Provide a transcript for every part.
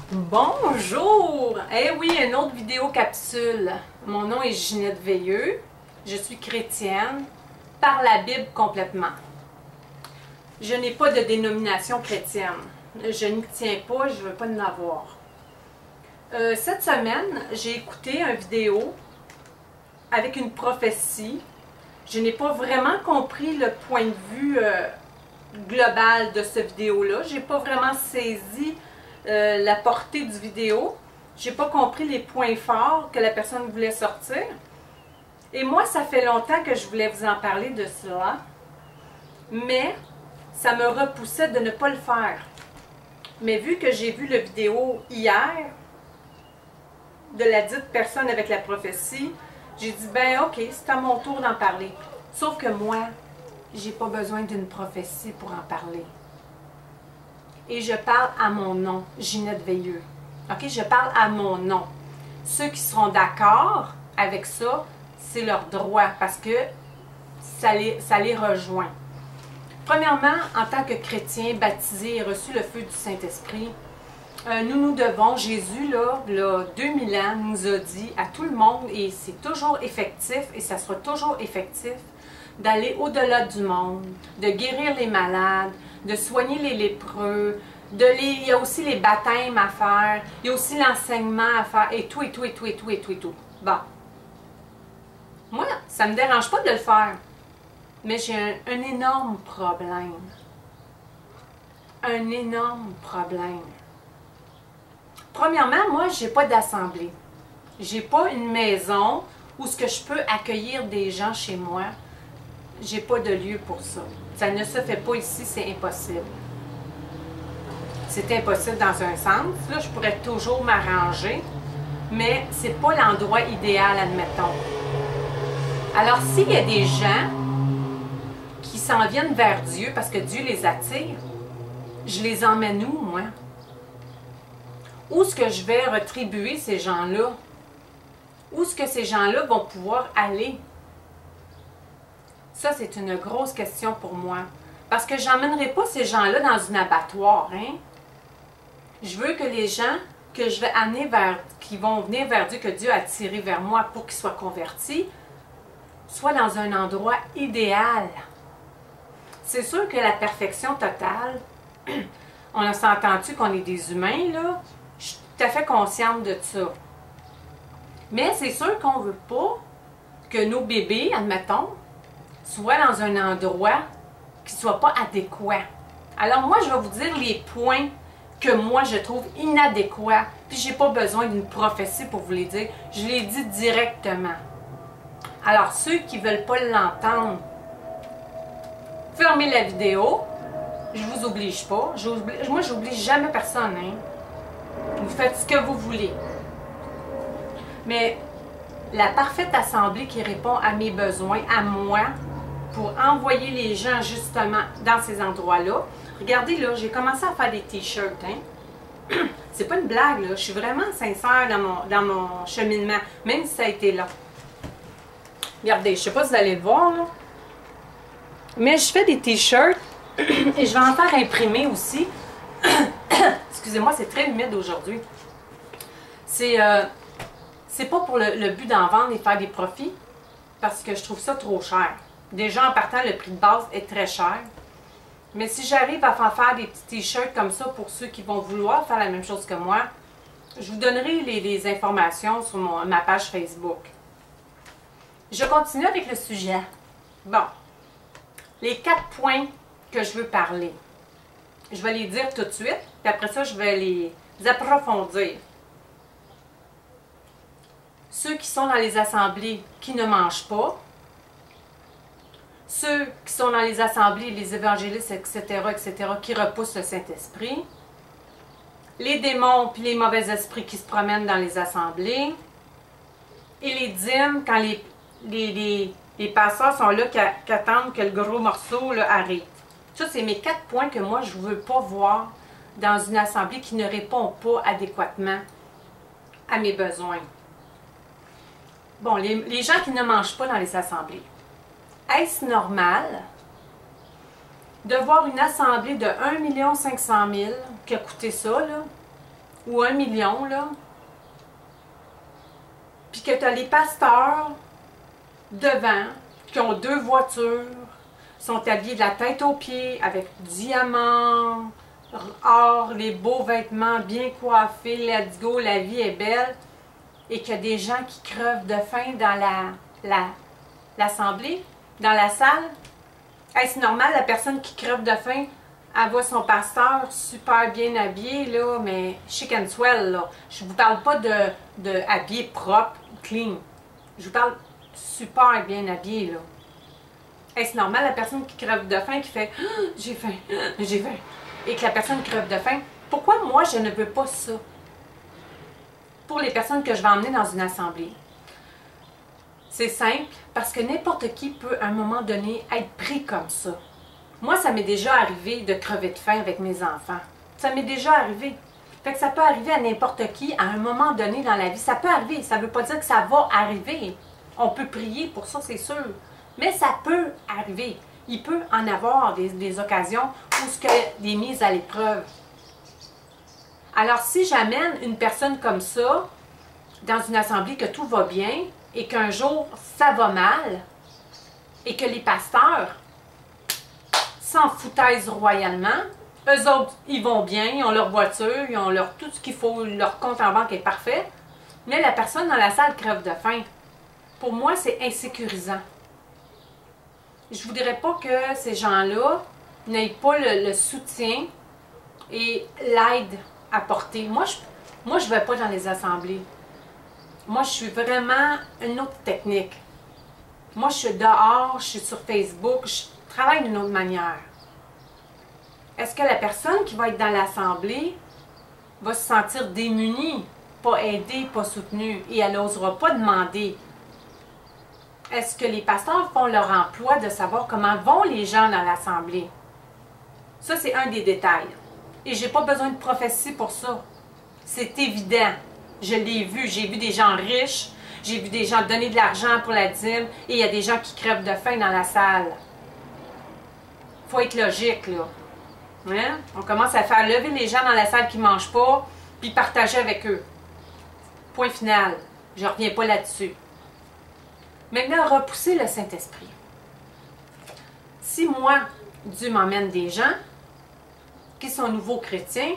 Bonjour! Eh oui, une autre vidéo capsule. Mon nom est Ginette Veilleux. Je suis chrétienne, par la Bible complètement. Je n'ai pas de dénomination chrétienne. Je n'y tiens pas, je ne veux pas en avoir. Cette semaine, j'ai écouté une vidéo avec une prophétie. Je n'ai pas vraiment compris le point de vue global de cette vidéo-là. Je n'ai pas vraiment saisi la portée du vidéo. J'ai pas compris les points forts que la personne voulait sortir. Et moi, ça fait longtemps que je voulais vous en parler de cela. Mais ça me repoussait de ne pas le faire. Mais vu que j'ai vu la vidéo hier de la dite personne avec la prophétie, j'ai dit, ben ok, c'est à mon tour d'en parler. Sauf que moi, j'ai pas besoin d'une prophétie pour en parler. Et je parle à mon nom, Ginette Veilleux. OK? Je parle à mon nom. Ceux qui seront d'accord avec ça, c'est leur droit parce que ça les rejoint. Premièrement, en tant que chrétien baptisé et reçu le feu du Saint-Esprit, nous devons, Jésus, là, 2000 ans, nous a dit à tout le monde, et c'est toujours effectif, et ça sera toujours effectif, d'aller au-delà du monde, de guérir les malades, de soigner les lépreux, il y a aussi les baptêmes à faire, il y a aussi l'enseignement à faire, et tout, et tout, et tout, et tout, et tout, et tout. Bon. Moi, ça ne me dérange pas de le faire, mais j'ai un énorme problème. Un énorme problème. Premièrement, moi, je n'ai pas d'assemblée. J'ai pas une maison où ce que je peux accueillir des gens chez moi. J'ai pas de lieu pour ça. Ça ne se fait pas ici, c'est impossible. C'est impossible dans un sens. Là, je pourrais toujours m'arranger, mais c'est pas l'endroit idéal, admettons. Alors, s'il y a des gens qui s'en viennent vers Dieu parce que Dieu les attire, je les emmène où, moi? Où est-ce que je vais retribuer ces gens-là? Où est-ce que ces gens-là vont pouvoir aller? Ça, c'est une grosse question pour moi. Parce que je n'emmènerai pas ces gens-là dans un abattoir. Hein? Je veux que les gens que je vais amener qui vont venir vers Dieu, que Dieu a attiré vers moi pour qu'ils soient convertis, soient dans un endroit idéal. C'est sûr que la perfection totale, on a entendu qu'on est des humains, là. Je suis tout à fait consciente de ça. Mais c'est sûr qu'on ne veut pas que nos bébés, admettons, soit dans un endroit qui ne soit pas adéquat. Alors moi, je vais vous dire les points que moi, je trouve inadéquats. Puis, je n'ai pas besoin d'une prophétie pour vous les dire. Je les dis directement. Alors, ceux qui ne veulent pas l'entendre, fermez la vidéo. Je ne vous oblige pas. Moi, je n'oblige jamais personne. Hein? Vous faites ce que vous voulez. Mais la parfaite assemblée qui répond à mes besoins, à moi, pour envoyer les gens justement dans ces endroits-là. Regardez là, j'ai commencé à faire des t-shirts. Hein? C'est pas une blague, là. Je suis vraiment sincère dans mon cheminement, même si ça a été long. Regardez, je sais pas si vous allez le voir, là. Mais je fais des t-shirts et je vais en faire imprimer aussi. Excusez-moi, c'est très humide aujourd'hui. C'est pas pour le but d'en vendre et faire des profits, parce que je trouve ça trop cher. Déjà, en partant, le prix de base est très cher. Mais si j'arrive à faire des petits t-shirts comme ça pour ceux qui vont vouloir faire la même chose que moi, je vous donnerai les informations sur ma page Facebook. Je continue avec le sujet. Bon, les 4 points que je veux parler. Je vais les dire tout de suite, puis après ça, je vais les approfondir. Ceux qui sont dans les assemblées qui ne mangent pas, ceux qui sont dans les assemblées, les évangélistes, etc., qui repoussent le Saint-Esprit, les démons puis les mauvais esprits qui se promènent dans les assemblées, et les dîmes quand les pasteurs sont là qui attendent que le gros morceau là, arrive. Ça, c'est mes 4 points que moi, je ne veux pas voir dans une assemblée qui ne répond pas adéquatement à mes besoins. Bon, les gens qui ne mangent pas dans les assemblées. Est-ce normal de voir une assemblée de 1 500 000 qui a coûté ça, là, ou 1 million, là, puis que tu as les pasteurs devant, qui ont 2 voitures, sont habillés de la tête aux pieds, avec diamants, or, les beaux vêtements, bien coiffés, let's go, la vie est belle, et qu'il y a des gens qui crevent de faim dans l'assemblée, dans la salle. Hey, c'est normal, la personne qui creve de faim, elle voit son pasteur super bien habillé, là, mais chic and swell, là. Je vous parle pas de habillé propre, clean. Je vous parle super bien habillé, là. Hey, c'est normal, la personne qui creve de faim, qui fait « J'ai faim, j'ai faim », et que la personne creve de faim. Pourquoi moi, je ne veux pas ça? Pour les personnes que je vais emmener dans une assemblée. C'est simple, parce que n'importe qui peut, à un moment donné, être pris comme ça. Moi, ça m'est déjà arrivé de crever de faim avec mes enfants. Ça m'est déjà arrivé. Fait que ça peut arriver à n'importe qui, à un moment donné dans la vie. Ça peut arriver. Ça ne veut pas dire que ça va arriver. On peut prier pour ça, c'est sûr. Mais ça peut arriver. Il peut en avoir des occasions où ce que des mises à l'épreuve. Alors, si j'amène une personne comme ça dans une assemblée que tout va bien et qu'un jour ça va mal et que les pasteurs s'en foutaisent royalement, eux autres, ils vont bien, ils ont leur voiture, ils ont tout ce qu'il faut, leur compte en banque est parfait, mais la personne dans la salle crève de faim. Pour moi, c'est insécurisant. Je ne voudrais pas que ces gens-là n'aient pas le soutien et l'aide apportée. Moi, je ne vais pas dans les assemblées. Moi, je suis vraiment une autre technique. Moi, je suis dehors, je suis sur Facebook, je travaille d'une autre manière. Est-ce que la personne qui va être dans l'assemblée va se sentir démunie, pas aidée, pas soutenue, et elle n'osera pas demander? Est-ce que les pasteurs font leur emploi de savoir comment vont les gens dans l'assemblée? Ça, c'est un des détails. Et je n'ai pas besoin de prophétie pour ça. C'est évident. Je l'ai vu. J'ai vu des gens riches. J'ai vu des gens donner de l'argent pour la dîme. Et il y a des gens qui crèvent de faim dans la salle. Il faut être logique, là. Hein? On commence à faire lever les gens dans la salle qui ne mangent pas, puis partager avec eux. Point final. Je ne reviens pas là-dessus. Maintenant, repousser le Saint-Esprit. Si moi, Dieu m'emmène des gens qui sont nouveaux chrétiens,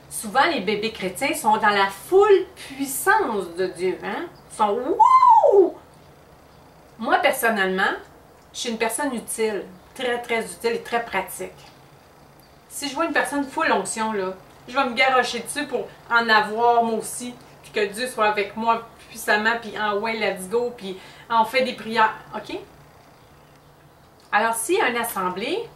souvent les bébés chrétiens sont dans la full puissance de Dieu. Hein? Ils sont « Wouh! » Moi, personnellement, je suis une personne utile, très, très utile et très pratique. Si je vois une personne full onction, là, je vais me garrocher dessus pour en avoir moi aussi, puis que Dieu soit avec moi puissamment, puis en ouais, let's go, puis on fait des prières. OK? Alors, s'il y a une assemblée,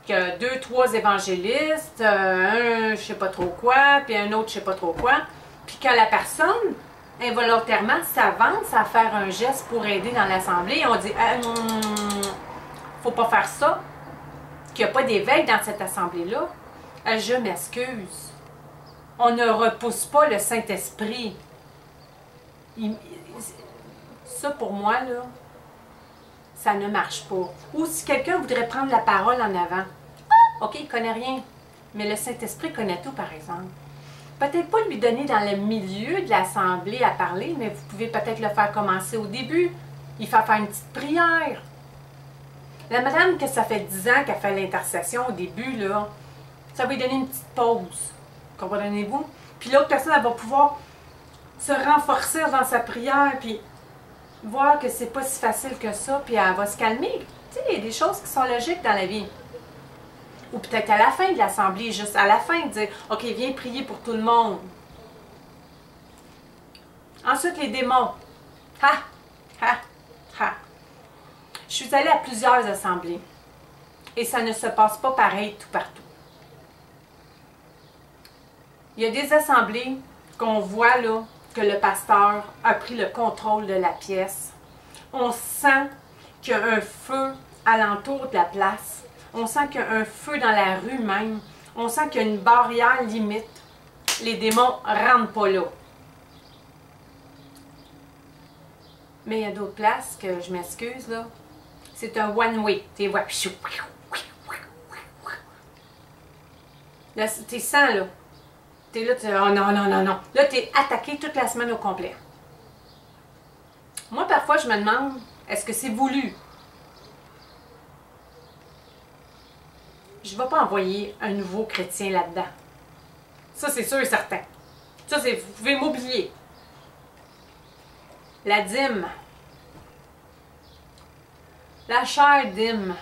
qu'il y a 2, 3 évangélistes, un je sais pas trop quoi, puis un autre je sais pas trop quoi, puis que la personne, involontairement, s'avance à faire un geste pour aider dans l'assemblée, et on dit faut pas faire ça, qu'il n'y a pas d'éveil dans cette assemblée-là, je m'excuse. On ne repousse pas le Saint-Esprit. Ça, pour moi, là, ça ne marche pas. Ou si quelqu'un voudrait prendre la parole en avant. Ah, OK, il ne connaît rien. Mais le Saint-Esprit connaît tout, par exemple. Peut-être pas lui donner dans le milieu de l'assemblée à parler, mais vous pouvez peut-être le faire commencer au début. Il fait faire une petite prière. La madame, que ça fait 10 ans qu'elle fait l'intercession au début, là, ça va lui donner une petite pause. Comprenez-vous? Puis l'autre personne, elle va pouvoir se renforcer dans sa prière, puis voir que c'est pas si facile que ça, puis elle va se calmer. Tu sais, il y a des choses qui sont logiques dans la vie. Ou peut-être à la fin de l'assemblée, juste à la fin, dire « OK, viens prier pour tout le monde. » Ensuite, les démons. Ha! Ha! Ha! Je suis allée à plusieurs assemblées. Et ça ne se passe pas pareil tout partout. Il y a des assemblées qu'on voit là, que le pasteur a pris le contrôle de la pièce. On sent qu'il y a un feu alentour de la place. On sent qu'il y a un feu dans la rue même. On sent qu'il y a une barrière limite. Les démons ne rentrent pas là. Mais il y a d'autres places que je m'excuse là. C'est un one-way. Tu vois. Là, tu sens là. T'es là, tu dis, oh non, non, non, non. Là, t'es attaqué toute la semaine au complet. Moi, parfois, je me demande, est-ce que c'est voulu? Je ne vais pas envoyer un nouveau chrétien là-dedans. Ça, c'est sûr et certain. Ça, c'est, vous pouvez m'oublier. La dîme. La chère dîme.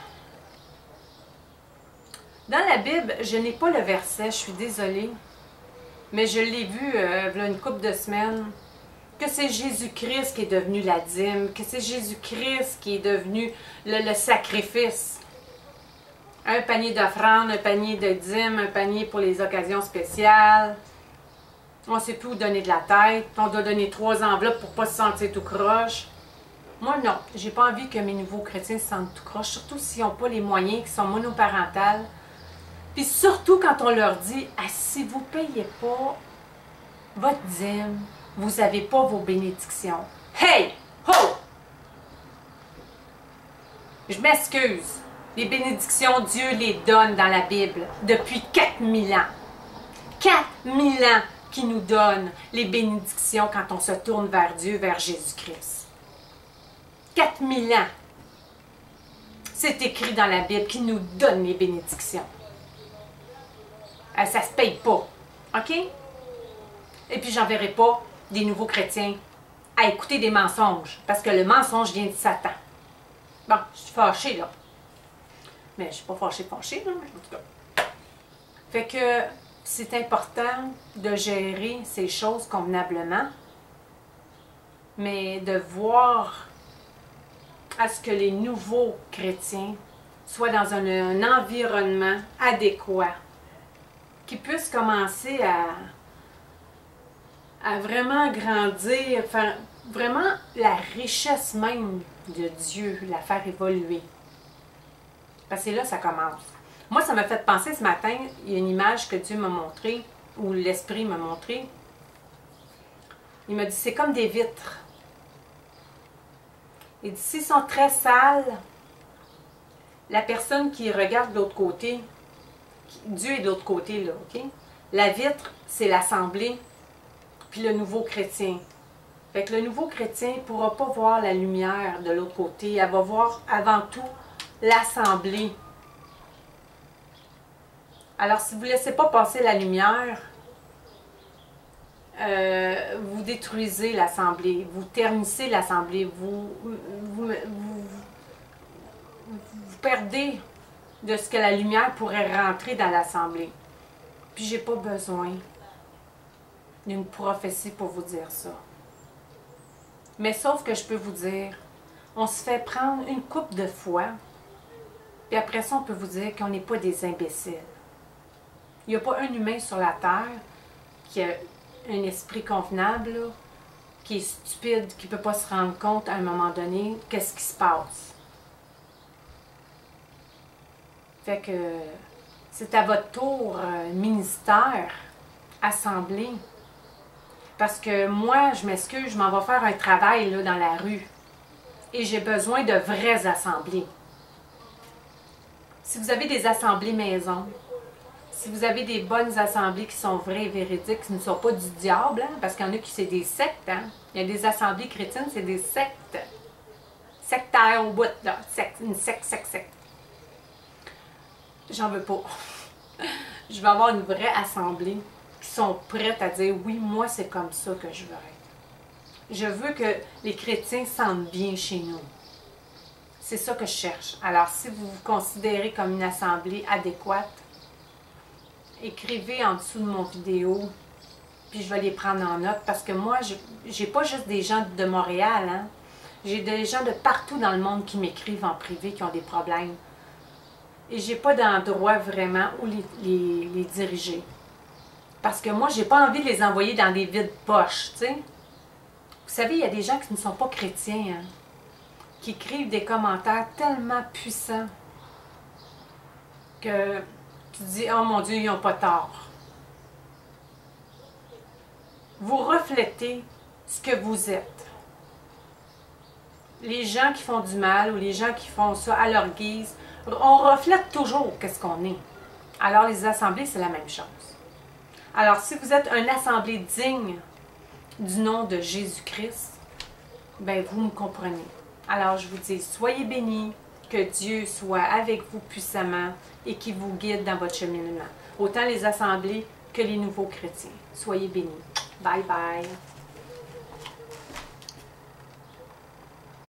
Dans la Bible, je n'ai pas le verset, je suis désolée, mais je l'ai vu il y a une couple de semaines, que c'est Jésus-Christ qui est devenu la dîme, que c'est Jésus-Christ qui est devenu le sacrifice. Un panier d'offrandes, un panier de dîmes, un panier pour les occasions spéciales. On ne sait plus où donner de la tête. On doit donner 3 enveloppes pour ne pas se sentir tout croche. Moi, non. J'ai pas envie que mes nouveaux chrétiens se sentent tout croche, surtout s'ils n'ont pas les moyens, qui sont monoparentales. Puis surtout quand on leur dit, ah, si vous ne payez pas votre dîme, vous n'avez pas vos bénédictions. Hey! Ho! Je m'excuse. Les bénédictions, Dieu les donne dans la Bible depuis 4000 ans. 4000 ans qui nous donne les bénédictions quand on se tourne vers Dieu, vers Jésus-Christ. 4000 ans. C'est écrit dans la Bible qui nous donne les bénédictions. Ça ne se paye pas. OK? Et puis, j'enverrai pas des nouveaux chrétiens à écouter des mensonges. Parce que le mensonge vient de Satan. Bon, je suis fâchée, là. Mais je ne suis pas fâchée, là, mais en tout cas. Fait que c'est important de gérer ces choses convenablement, mais de voir à ce que les nouveaux chrétiens soient dans un environnement adéquat, qu'ils puissent commencer à vraiment grandir, faire vraiment la richesse même de Dieu, la faire évoluer. Parce que là, ça commence. Moi, ça m'a fait penser ce matin, il y a une image que Dieu m'a montrée, ou l'Esprit m'a montrée. Il m'a dit, c'est comme des vitres. Il dit, s'ils sont très sales, la personne qui regarde de l'autre côté, Dieu est de l'autre côté, là, OK? La vitre, c'est l'assemblée, puis le nouveau chrétien. Fait que le nouveau chrétien ne pourra pas voir la lumière de l'autre côté. Elle va voir avant tout l'assemblée. Alors, si vous ne laissez pas passer la lumière, vous détruisez l'assemblée, vous ternissez l'assemblée, vous perdez de ce que la lumière pourrait rentrer dans l'assemblée. Puis, j'ai pas besoin d'une prophétie pour vous dire ça. Mais sauf que je peux vous dire, on se fait prendre une coupe de fois, puis après ça, on peut vous dire qu'on n'est pas des imbéciles. Il n'y a pas un humain sur la terre qui a un esprit convenable, là, qui est stupide, qui ne peut pas se rendre compte à un moment donné qu'est-ce qui se passe. Fait que c'est à votre tour, ministère, assemblée. Parce que moi, je m'excuse, je m'en vais faire un travail là, dans la rue. Et j'ai besoin de vraies assemblées. Si vous avez des assemblées maison, si vous avez des bonnes assemblées qui sont vraies et véridiques, qui ne sont pas du diable, hein, parce qu'il y en a qui c'est des sectes, hein. Il y a des assemblées chrétiennes, c'est des sectes. Sectaires au bout, là. Une secte. J'en veux pas. Je veux avoir une vraie assemblée qui sont prêtes à dire oui, moi c'est comme ça que je veux être. Je veux que les chrétiens se sentent bien chez nous. C'est ça que je cherche. Alors, si vous vous considérez comme une assemblée adéquate, écrivez en dessous de mon vidéo, puis je vais les prendre en note, parce que moi, j'ai pas juste des gens de Montréal, hein. J'ai des gens de partout dans le monde qui m'écrivent en privé, qui ont des problèmes. Et j'ai pas d'endroit vraiment où les diriger. Parce que moi, j'ai pas envie de les envoyer dans des vides poches, tu sais. Vous savez, il y a des gens qui ne sont pas chrétiens, hein, qui écrivent des commentaires tellement puissants que tu te dis, oh mon Dieu, ils n'ont pas tort. Vous reflétez ce que vous êtes. Les gens qui font du mal ou les gens qui font ça à leur guise, on reflète toujours qu'est-ce qu'on est. Alors les assemblées, c'est la même chose. Alors, si vous êtes une assemblée digne du nom de Jésus-Christ, ben vous me comprenez. Alors, je vous dis, soyez bénis, que Dieu soit avec vous puissamment et qu'il vous guide dans votre cheminement. Autant les assemblées que les nouveaux chrétiens. Soyez bénis. Bye bye.